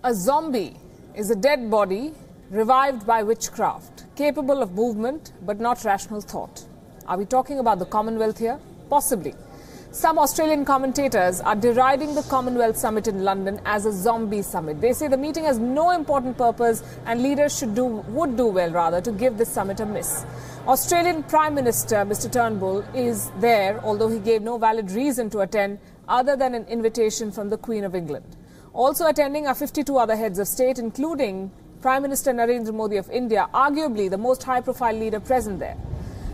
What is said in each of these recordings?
A zombie is a dead body revived by witchcraft, capable of movement but not rational thought. Are we talking about the Commonwealth here? Possibly. Some Australian commentators are deriding the Commonwealth Summit in London as a zombie summit. They say the meeting has no important purpose and leaders would do well to give this summit a miss. Australian Prime Minister Mr. Turnbull is there, although he gave no valid reason to attend other than an invitation from the Queen of England. Also attending are 52 other heads of state, including Prime Minister Narendra Modi of India, arguably the most high-profile leader present there.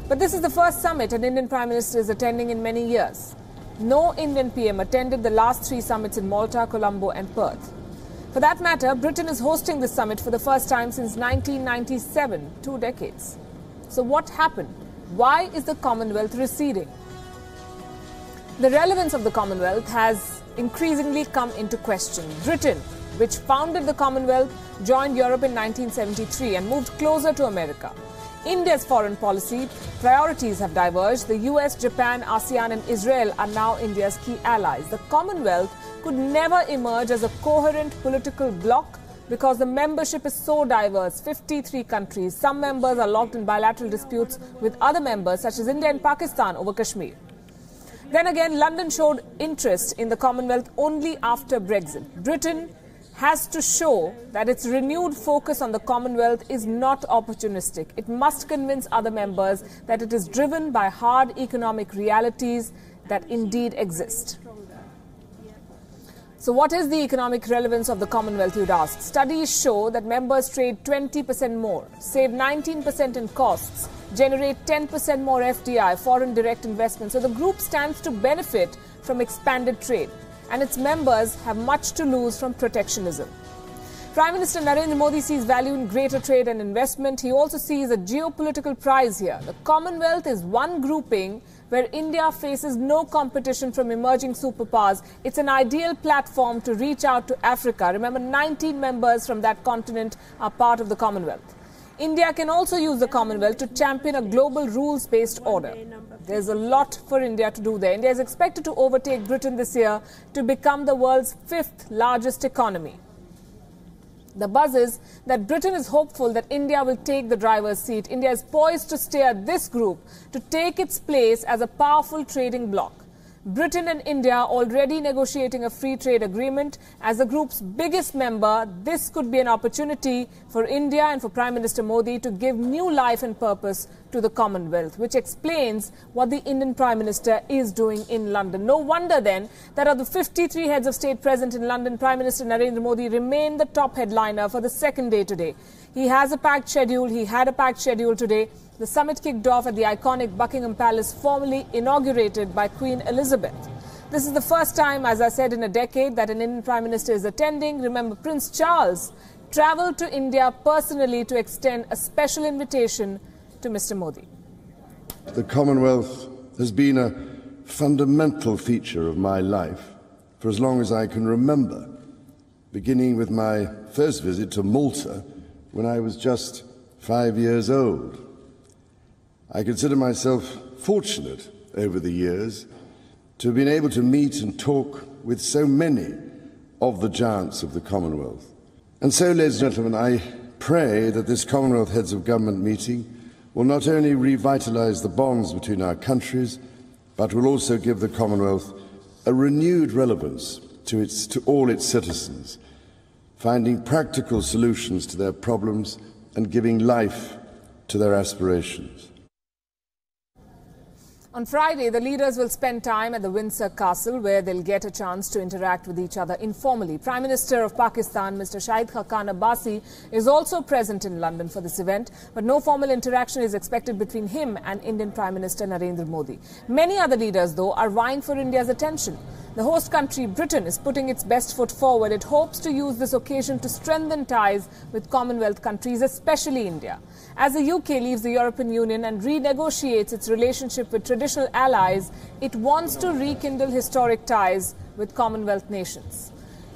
But this is the first summit an Indian Prime Minister is attending in many years. No Indian PM attended the last 3 summits in Malta, Colombo and Perth. For that matter, Britain is hosting this summit for the first time since 1997, 2 decades. So what happened? Why is the Commonwealth receding? The relevance of the Commonwealth has increasingly come into question. Britain, which founded the Commonwealth, joined Europe in 1973 and moved closer to America. India's foreign policy priorities have diverged. The US, Japan, ASEAN and Israel are now India's key allies. The Commonwealth could never emerge as a coherent political bloc because the membership is so diverse, 53 countries. Some members are locked in bilateral disputes with other members such as India and Pakistan over Kashmir. Then again, London showed interest in the Commonwealth only after Brexit. Britain has to show that its renewed focus on the Commonwealth is not opportunistic. It must convince other members that it is driven by hard economic realities that indeed exist. So what is the economic relevance of the Commonwealth, you'd ask? Studies show that members trade 20% more, save 19% in costs, generate 10% more FDI, foreign direct investment. So the group stands to benefit from expanded trade, and its members have much to lose from protectionism. Prime Minister Narendra Modi sees value in greater trade and investment. He also sees a geopolitical prize here. The Commonwealth is one grouping where India faces no competition from emerging superpowers. It's an ideal platform to reach out to Africa. Remember, 19 members from that continent are part of the Commonwealth. India can also use the Commonwealth to champion a global rules-based order. There's a lot for India to do there. India is expected to overtake Britain this year to become the world's 5th largest economy. The buzz is that Britain is hopeful that India will take the driver's seat. India is poised to steer this group to take its place as a powerful trading bloc. Britain and India are already negotiating a free trade agreement. As the group's biggest member, this could be an opportunity for India and for Prime Minister Modi to give new life and purpose to the Commonwealth, which explains what the Indian Prime Minister is doing in London. No wonder then that of the 53 heads of state present in London, Prime Minister Narendra Modi remained the top headliner for the second day today. He has a packed schedule. He had a packed schedule today. The summit kicked off at the iconic Buckingham Palace, formally inaugurated by Queen Elizabeth. This is the first time, as I said, in a decade that an Indian Prime Minister is attending. Remember, Prince Charles travelled to India personally to extend a special invitation to Mr. Modi. The Commonwealth has been a fundamental feature of my life for as long as I can remember, beginning with my first visit to Malta when I was just 5 years old. I consider myself fortunate over the years to have been able to meet and talk with so many of the giants of the Commonwealth. And so, ladies and gentlemen, I pray that this Commonwealth Heads of Government meeting will not only revitalise the bonds between our countries, but will also give the Commonwealth a renewed relevance to all its citizens, finding practical solutions to their problems and giving life to their aspirations. On Friday, the leaders will spend time at the Windsor Castle, where they'll get a chance to interact with each other informally. Prime Minister of Pakistan, Mr. Shahid Khaqan Abbasi, is also present in London for this event, but no formal interaction is expected between him and Indian Prime Minister Narendra Modi. Many other leaders, though, are vying for India's attention. The host country, Britain, is putting its best foot forward. It hopes to use this occasion to strengthen ties with Commonwealth countries, especially India. As the UK leaves the European Union and renegotiates its relationship with traditional allies, it wants to rekindle historic ties with Commonwealth nations.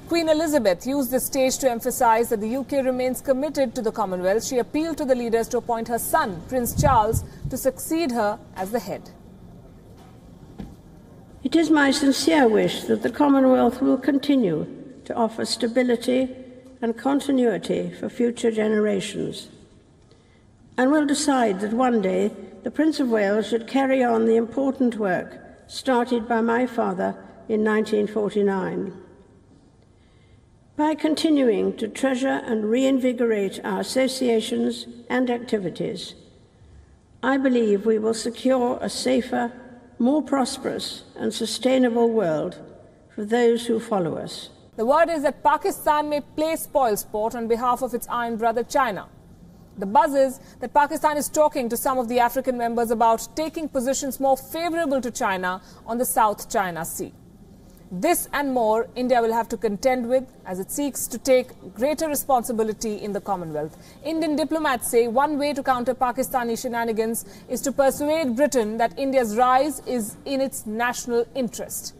Queen Elizabeth used this stage to emphasize that the UK remains committed to the Commonwealth. She appealed to the leaders to appoint her son, Prince Charles, to succeed her as the head. It is my sincere wish that the Commonwealth will continue to offer stability and continuity for future generations. And will decide that one day the Prince of Wales should carry on the important work started by my father in 1949. By continuing to treasure and reinvigorate our associations and activities, I believe we will secure a safer, more prosperous and sustainable world for those who follow us. The word is that Pakistan may play spoilsport on behalf of its iron brother China. The buzz is that Pakistan is talking to some of the African members about taking positions more favorable to China on the South China Sea. This and more India will have to contend with as it seeks to take greater responsibility in the Commonwealth. Indian diplomats say one way to counter Pakistani shenanigans is to persuade Britain that India's rise is in its national interest.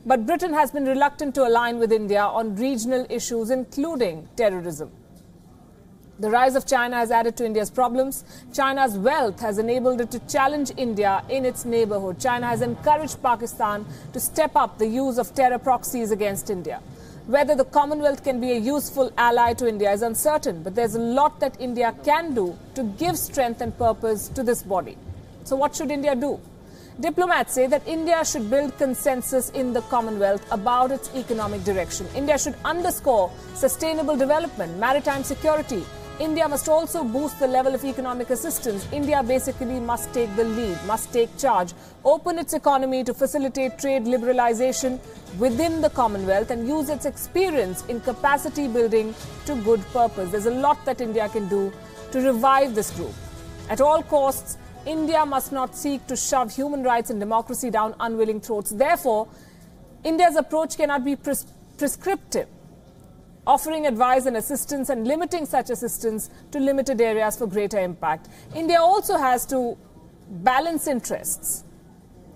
But Britain has been reluctant to align with India on regional issues, including terrorism. The rise of China has added to India's problems. China's wealth has enabled it to challenge India in its neighborhood. China has encouraged Pakistan to step up the use of terror proxies against India. Whether the Commonwealth can be a useful ally to India is uncertain, but there's a lot that India can do to give strength and purpose to this body. So what should India do? Diplomats say that India should build consensus in the Commonwealth about its economic direction. India should underscore sustainable development, maritime security. India must also boost the level of economic assistance. India basically must take the lead, must take charge, open its economy to facilitate trade liberalization within the Commonwealth and use its experience in capacity building to good purpose. There's a lot that India can do to revive this group. At all costs, India must not seek to shove human rights and democracy down unwilling throats. Therefore, India's approach cannot be prescriptive, offering advice and assistance and limiting such assistance to limited areas for greater impact. India also has to balance interests.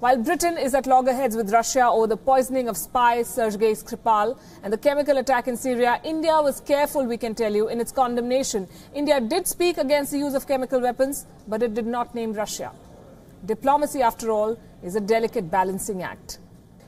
While Britain is at loggerheads with Russia over the poisoning of spy Sergei Skripal and the chemical attack in Syria, India was careful, we can tell you, in its condemnation. India did speak against the use of chemical weapons, but it did not name Russia. Diplomacy, after all, is a delicate balancing act.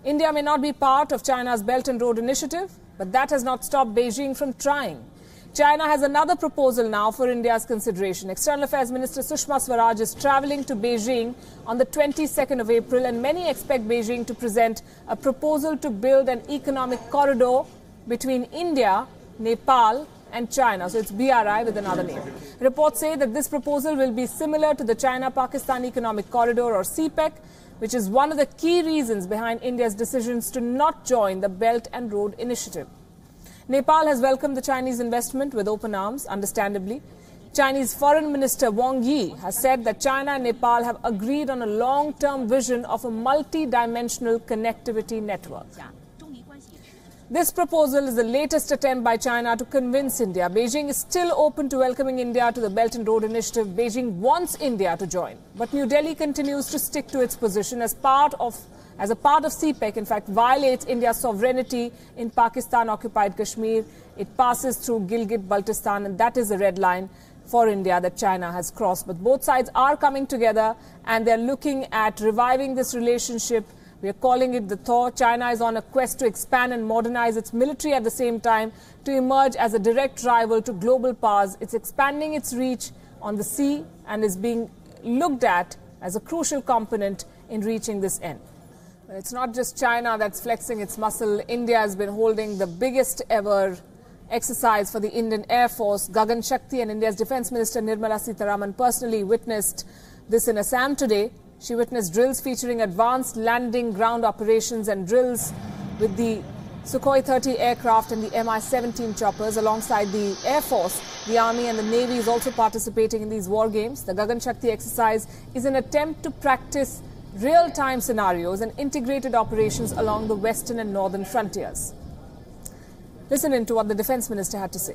India may not be part of China's Belt and Road Initiative, but that has not stopped Beijing from trying. China has another proposal now for India's consideration. External Affairs Minister Sushma Swaraj is travelling to Beijing on the 22nd of April, and many expect Beijing to present a proposal to build an economic corridor between India, Nepal and China. So it's BRI with another name. Reports say that this proposal will be similar to the China-Pakistan Economic Corridor, or CPEC, which is one of the key reasons behind India's decisions to not join the Belt and Road Initiative. Nepal has welcomed the Chinese investment with open arms, understandably. Chinese Foreign Minister Wang Yi has said that China and Nepal have agreed on a long-term vision of a multi-dimensional connectivity network. This proposal is the latest attempt by China to convince India. Beijing is still open to welcoming India to the Belt and Road Initiative. Beijing wants India to join, but New Delhi continues to stick to its position as a part of CPEC, in fact, violates India's sovereignty in Pakistan-occupied Kashmir. It passes through Gilgit-Baltistan, and that is a red line for India that China has crossed. But both sides are coming together, and they're looking at reviving this relationship. We are calling it the thaw. China is on a quest to expand and modernize its military at the same time to emerge as a direct rival to global powers. It's expanding its reach on the sea and is being looked at as a crucial component in reaching this end. It's not just China that's flexing its muscle. India has been holding the biggest ever exercise for the Indian Air Force, Gagan Shakti, and India's Defence Minister Nirmala Sitharaman personally witnessed this in Assam today. She witnessed drills featuring advanced landing ground operations and drills with the Sukhoi 30 aircraft and the Mi-17 choppers. Alongside the Air Force, the Army and the Navy is also participating in these war games. The Gagan Shakti exercise is an attempt to practice real-time scenarios and integrated operations along the western and northern frontiers. Listen in to what the Defence Minister had to say.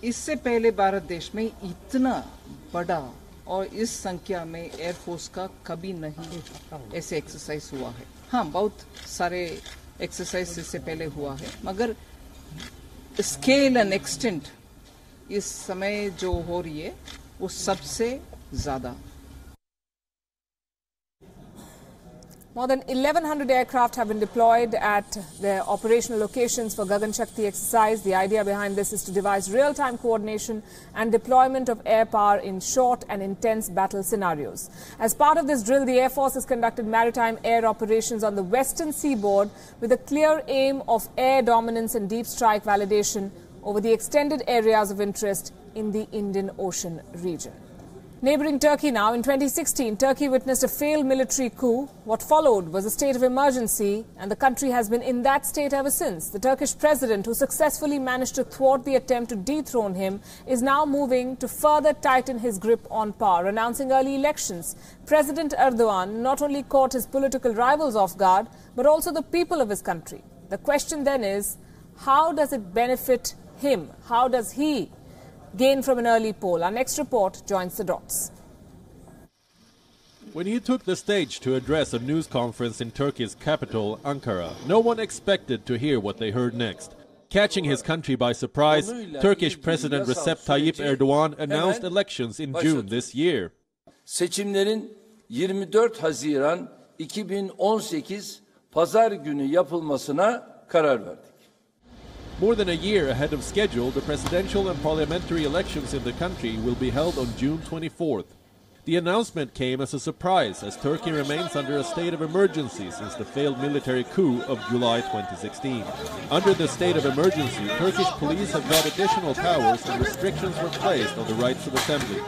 इससे पहले भारत देश में इतना बड़ा और इस संख्या में एयरफोर्स का कभी नहीं ऐसे एक्सरसाइज हुआ है. हाँ, बहुत सारे एक्सरसाइज इससे पहले हुआ है, मगर स्केल एंड एक्सटेंट इस समय जो हो रही है वो सबसे ज्यादा. More than 1,100 aircraft have been deployed at their operational locations for Gagan Shakti exercise. The idea behind this is to devise real-time coordination and deployment of air power in short and intense battle scenarios. As part of this drill, the Air Force has conducted maritime air operations on the western seaboard with a clear aim of air dominance and deep strike validation over the extended areas of interest in the Indian Ocean region. Neighbouring Turkey now, in 2016, Turkey witnessed a failed military coup. What followed was a state of emergency, and the country has been in that state ever since. The Turkish president, who successfully managed to thwart the attempt to dethrone him, is now moving to further tighten his grip on power, announcing early elections. President Erdogan not only caught his political rivals off guard, but also the people of his country. The question then is, how does it benefit him? How does he gain from an early poll? Our next report joins the dots. When he took the stage to address a news conference in Turkey's capital, Ankara, no one expected to hear what they heard next. Catching his country by surprise, Turkish President Recep Tayyip Erdogan announced elections in June this year. Seçimlerin 24 Haziran 2018 Pazar günü yapılmasına karar verdik. More than a year ahead of schedule, the presidential and parliamentary elections in the country will be held on June 24th. The announcement came as a surprise, as Turkey remains under a state of emergency since the failed military coup of July 2016. Under the state of emergency, Turkish police have got additional powers and restrictions were placed on the rights of assembly.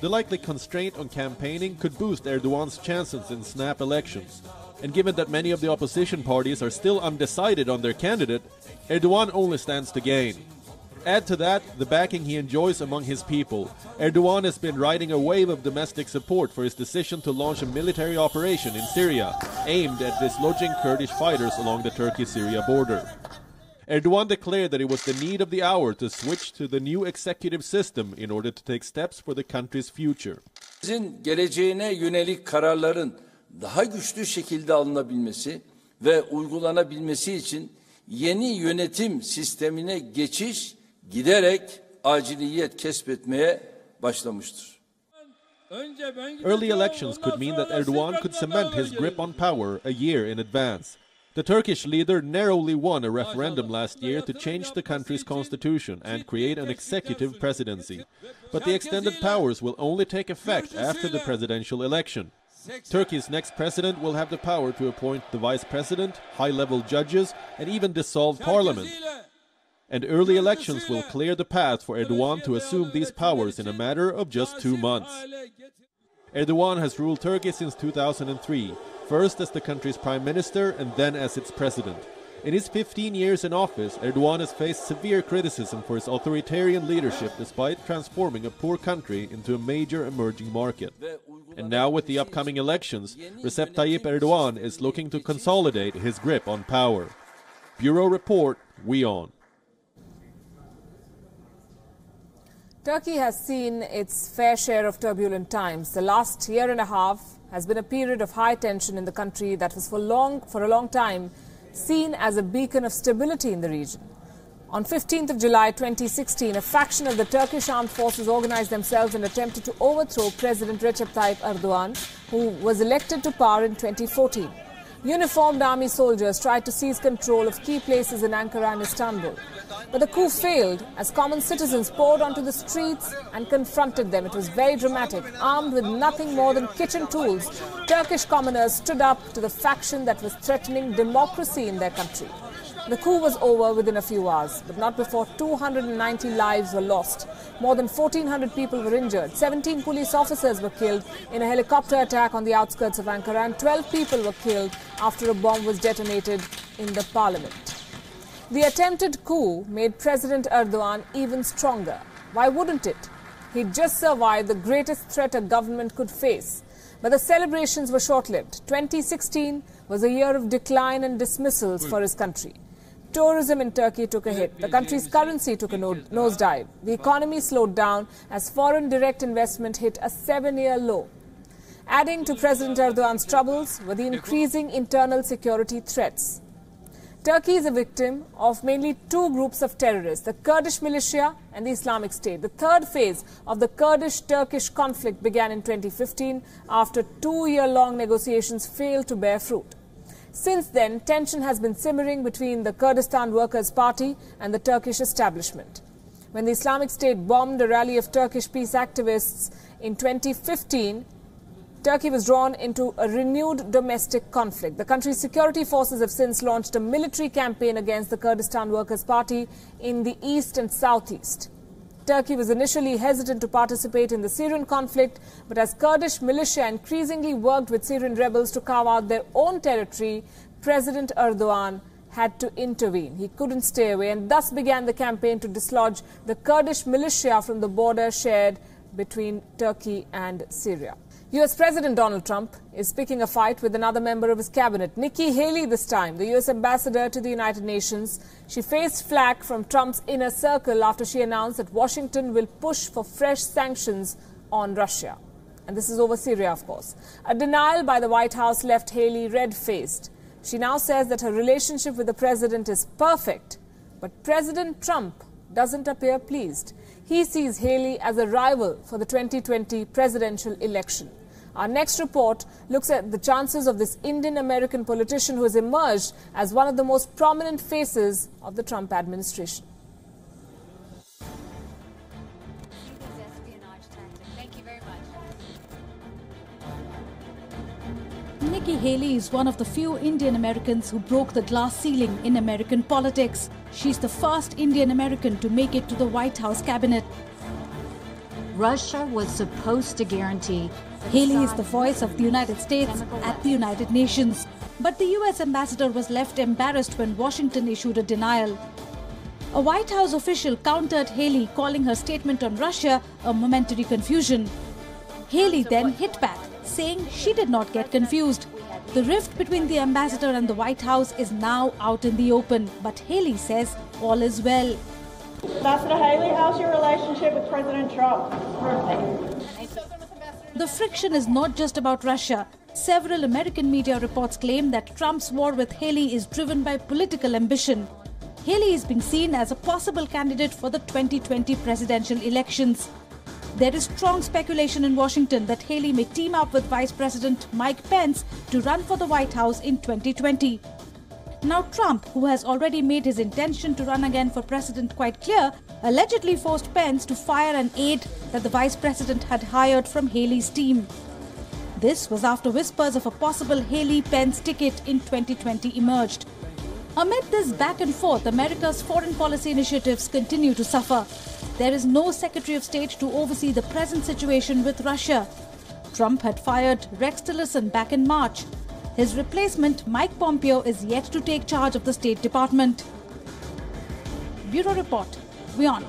The likely constraint on campaigning could boost Erdogan's chances in snap elections. And given that many of the opposition parties are still undecided on their candidate, Erdogan only stands to gain. Add to that the backing he enjoys among his people. Erdogan has been riding a wave of domestic support for his decision to launch a military operation in Syria, aimed at dislodging Kurdish fighters along the Turkey-Syria border. Erdogan declared that it was the need of the hour to switch to the new executive system in order to take steps for the country's future. Bizim geleceğine yönelik kararların daha güçlü şekilde alınabilmesi ve uygulanabilmesi için yeni yönetim sistemine geçiş giderek aciliyet kesbetmeye başlamıştır. Early elections could mean that Erdogan could cement his grip on power a year in advance. The Turkish leader narrowly won a referendum last year to change the country's constitution and create an executive presidency. But the extended powers will only take effect after the presidential election. Turkey's next president will have the power to appoint the vice president, high-level judges, and even dissolve parliament. And early elections will clear the path for Erdogan to assume these powers in a matter of just 2 months. Erdogan has ruled Turkey since 2003, first as the country's prime minister and then as its president. In his 15 years in office, Erdogan has faced severe criticism for his authoritarian leadership despite transforming a poor country into a major emerging market. And now with the upcoming elections, Recep Tayyip Erdogan is looking to consolidate his grip on power. Bureau Report, WION. Turkey has seen its fair share of turbulent times. The last year and a half has been a period of high tension in the country that was for a long time seen as a beacon of stability in the region. On 15th of July 2016, a faction of the Turkish armed forces organized themselves and attempted to overthrow President Recep Tayyip Erdogan, who was elected to power in 2014. Uniformed army soldiers tried to seize control of key places in Ankara and Istanbul. But the coup failed as common citizens poured onto the streets and confronted them. It was very dramatic. Armed with nothing more than kitchen tools, Turkish commoners stood up to the faction that was threatening democracy in their country. The coup was over within a few hours, but not before 290 lives were lost. More than 1,400 people were injured. 17 police officers were killed in a helicopter attack on the outskirts of Ankara, and 12 people were killed after a bomb was detonated in the parliament. The attempted coup made President Erdogan even stronger. Why wouldn't it? He'd just survived the greatest threat a government could face. But the celebrations were short-lived. 2016 was a year of decline and dismissals for his country. Tourism in Turkey took a hit. The country's currency took a nosedive. The economy slowed down as foreign direct investment hit a 7-year low. Adding to President Erdogan's troubles were the increasing internal security threats. Turkey is a victim of mainly two groups of terrorists, the Kurdish militia and the Islamic State. The third phase of the Kurdish-Turkish conflict began in 2015 after 2-year-long negotiations failed to bear fruit. Since then, tension has been simmering between the Kurdistan Workers' Party and the Turkish establishment. When the Islamic State bombed a rally of Turkish peace activists in 2015, Turkey was drawn into a renewed domestic conflict. The country's security forces have since launched a military campaign against the Kurdistan Workers' Party in the east and southeast. Turkey was initially hesitant to participate in the Syrian conflict, but as Kurdish militia increasingly worked with Syrian rebels to carve out their own territory, President Erdogan had to intervene. He couldn't stay away, and thus began the campaign to dislodge the Kurdish militia from the border shared between Turkey and Syria. US President Donald Trump is picking a fight with another member of his cabinet, Nikki Haley this time, the US ambassador to the United Nations. She faced flack from Trump's inner circle after she announced that Washington will push for fresh sanctions on Russia. And this is over Syria, of course. A denial by the White House left Haley red-faced. She now says that her relationship with the president is perfect, but President Trump doesn't appear pleased. He sees Haley as a rival for the 2020 presidential election. Our next report looks at the chances of this Indian-American politician who has emerged as one of the most prominent faces of the Trump administration. Thank you very much. Nikki Haley is one of the few Indian Americans who broke the glass ceiling in American politics. She's the first Indian American to make it to the White House cabinet. Russia was supposed to guarantee. Haley is the voice of the United States at the United Nations. But the US ambassador was left embarrassed when Washington issued a denial. A White House official countered Haley, calling her statement on Russia a momentary confusion. Haley then hit back, saying she did not get confused. The rift between the ambassador and the White House is now out in the open, but Haley says all is well. Ambassador Haley, how's your relationship with President Trump? The friction is not just about Russia. Several American media reports claim that Trump's war with Haley is driven by political ambition. Haley is being seen as a possible candidate for the 2020 presidential elections. There is strong speculation in Washington that Haley may team up with Vice President Mike Pence to run for the White House in 2020. Now Trump, who has already made his intention to run again for president quite clear, allegedly forced Pence to fire an aide that the vice president had hired from Haley's team. This was after whispers of a possible Haley-Pence ticket in 2020 emerged. Amid this back and forth, America's foreign policy initiatives continue to suffer. There is no Secretary of State to oversee the present situation with Russia. Trump had fired Rex Tillerson back in March. His replacement, Mike Pompeo, is yet to take charge of the State Department. Bureau Report, WION.